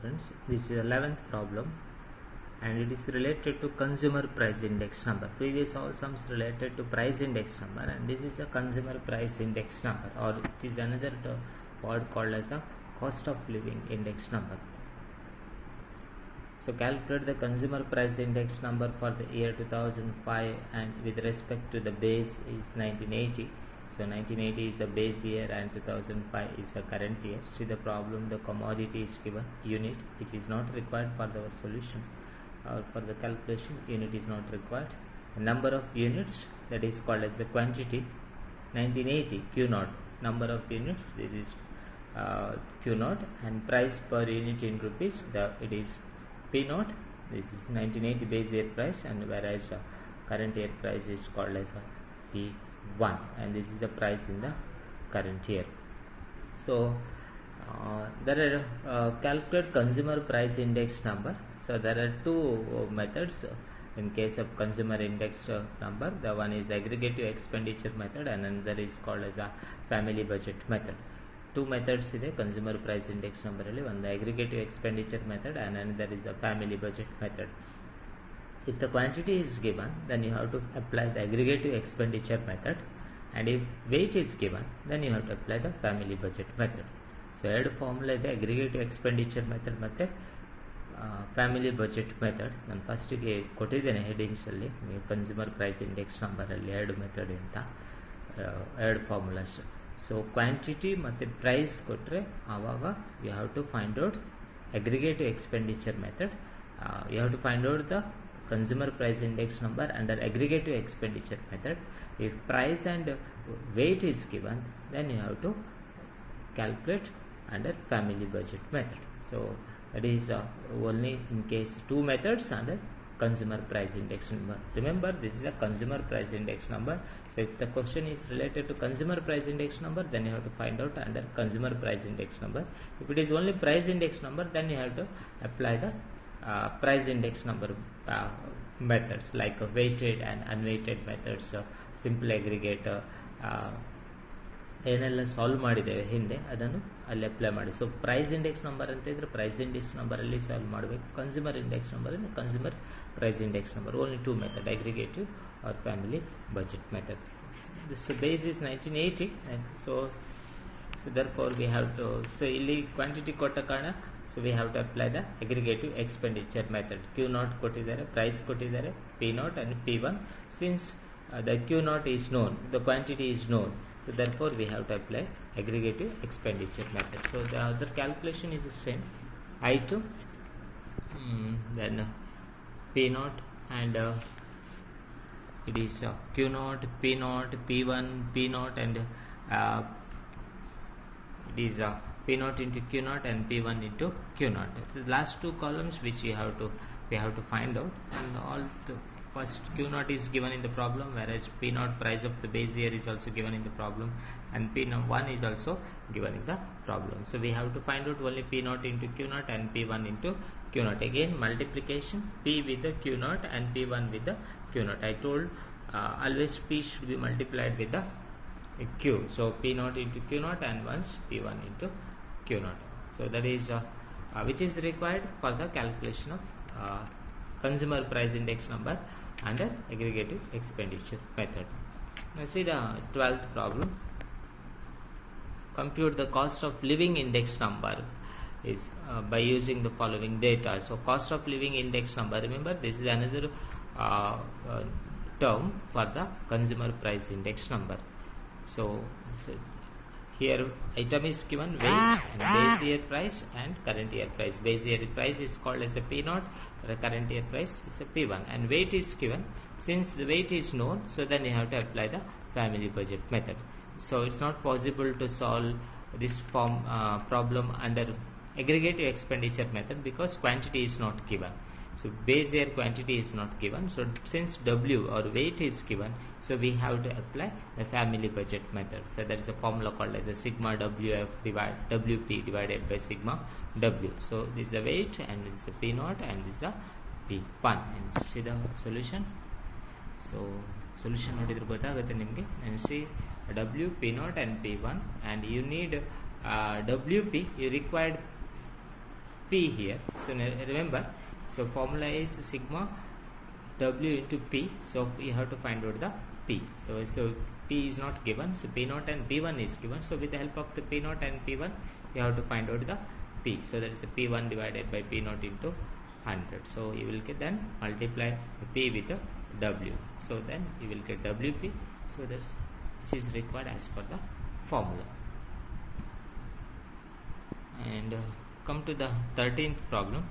Friends, this is 11th problem and it is related to consumer price index number. Previous all sums related to price index number, and this is a consumer price index number, or it is another word called as a cost of living index number. So calculate the consumer price index number for the year 2005, and with respect to the base is 1980. So 1980 is a base year and 2005 is a current year. See the problem, the commodity is given, unit, which is not required for our solution or for the calculation. Unit is not required. The number of units, that is called as the quantity. 1980 Q naught, number of units, this is Q naught, and price per unit in rupees, it is P naught. This is 1980 base year price, and whereas current year price is called as a P1, and this is the price in the current year. So there are calculate consumer price index number. So there are two methods in case of consumer index number. The one is aggregative expenditure method, and another is called as a family budget method. Two methods ಇದೆ consumer price index number ಅಲ್ಲಿ. ಒಂದು aggregative expenditure method and another is the family budget method. If the quantity is given, then you have to apply the aggregative expenditure method, and if weight is given, then you have to apply the family budget method. So ಎರಡು formula ಇದೆ, aggregative expenditure method ಮತ್ತು family budget method. ನಾನು ಫಸ್ಟಿಗೆ ಕೊಟ್ಟಿದ್ದೇನೆ ಹೆಡಿಂಗ್ಸಲ್ಲಿ, consumer price index ನಂಬರಲ್ಲಿ ಎರಡು method ಅಂತ, ಎರಡು ಫಾರ್ಮುಲಾಸ್. ಸೊ ಕ್ವಾಂಟಿಟಿ ಮತ್ತು ಪ್ರೈಸ್ ಕೊಟ್ಟರೆ ಆವಾಗ you have to find out aggregative expenditure method. You have to find out the consumer price index number under aggregative expenditure method. If price and weight is given, then you have to calculate under family budget method. So that is only in case two methods under consumer price index number. Remember, this is a consumer price index number. So if the question is related to consumer price index number, then you have to find out under consumer price index number. If it is only price index number, then you have to apply the price index number methods like weighted and unweighted methods, simple aggregator, ಏನೆಲ್ಲ solve ಮಾಡಿದ್ದೇವೆ ಹಿಂದೆ ಅದನ್ನು ಅಲ್ಲಿ apply ಮಾಡಿ. So price index number ಅಂತ ಇದ್ರೆ price index ನಂಬರಲ್ಲಿ solve ಮಾಡಬೇಕು. ಕನ್ಸ್ಯೂಮರ್ ಇಂಡೆಕ್ಸ್ ನಂಬರ್ ಅಂದರೆ consumer price index number. Only two method, aggregative or family budget method. So base is 1980, so therefore we have to, so ಇಲ್ಲಿ quantity ಕೊಟ್ಟ ಕಾರಣ so we have to apply the aggregative expenditure method. Q naught ಕೊಟ್ಟಿದ್ದಾರೆ, price ಕೊಟ್ಟಿದ್ದಾರೆ P naught and P1. Since the Q naught is known, the quantity is known, so therefore we have to apply aggregative expenditure method. So the other calculation is the same, I2 then P naught, and it is Q naught, P naught, P1, P naught, and it is P naught into Q naught and P1 into Q naught. So the last two columns which we have to find out, and all the first Q naught is given in the problem, whereas P naught price of the base year is also given in the problem, and P1 is also given in the problem. So we have to find out only P naught into Q naught and P1 into Q naught. Again multiplication, P with the Q naught and P1 with the Q naught. I told always P should be multiplied with the Q. So P naught into Q naught and once P1 into Q naught. So that is which is required for the calculation of consumer price index number under aggregative expenditure method. Now see the 12th problem. Compute the cost of living index number is by using the following data. So cost of living index number, remember this is another term for the consumer price index number. So here item is given, weight, and base year price and current year price. Base year price is called as a P naught, the current year price is a P1, and weight is given. Since the weight is known, so then you have to apply the family budget method. So it's not possible to solve this problem under aggregative expenditure method because quantity is not given. So base year quantity is not given. So since W or weight is given, so we have to apply the family budget method. So there is a formula called as a sigma WP divided by sigma W. So this is the weight, and this is a P naught, and this is a P1. And see the solution. So solution ನೋಡಿದ್ರೆ ಗೊತ್ತಾಗುತ್ತೆ ನಿಮಗೆ. And see W, P naught and P1, and you need WP, you required P here. So remember, so formula is sigma W into P. So we have to find out the P. So P is not given. So P0 and P1 is given. So with the help of the P0 and P1, we have to find out the P. So that is a P1 divided by P0 into 100. So you will get then multiply P with the W. So then you will get WP. So this is required as per the formula. And come to the 13th problem.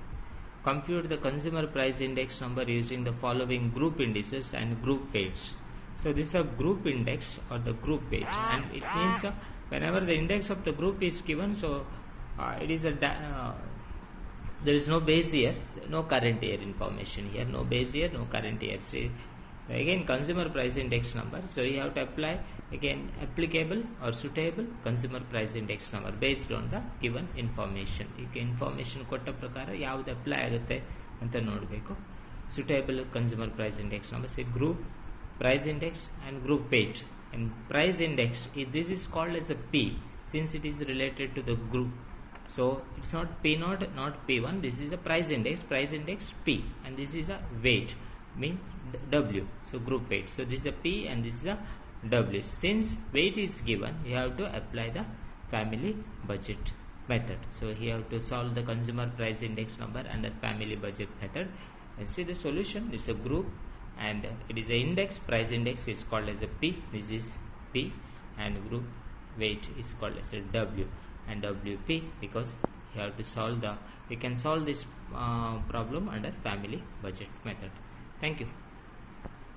Compute the consumer price index number using the following group indices and group weights. So this is a group index or the group weight, and it means whenever the index of the group is given, so it is a there is no base year, no current year information here, no base year, no current year. See, again consumer price index number, so you have to apply again applicable or suitable consumer price index number based on the given information. Information ಕೊಟ್ಟ ಪ್ರಕಾರ ಯಾವುದು apply ಆಗುತ್ತೆ ಅಂತ ನೋಡಬೇಕು. Suitable consumer price index number, say group price index and group weight. And price index, this is called as a P since it is related to the group. So it's not P0, not P1. This is a price index P, and this is a weight, mean W. So group weight. So this is a P and this is a W. Since weight is given, you have to apply the family budget method. So you have to solve the consumer price index number under family budget method. And see the solution. It's a group and it is a index. Price index is called as a P. This is P, and group weight is called as a W and WP, because you have to solve we can solve this problem under family budget method. Thank you.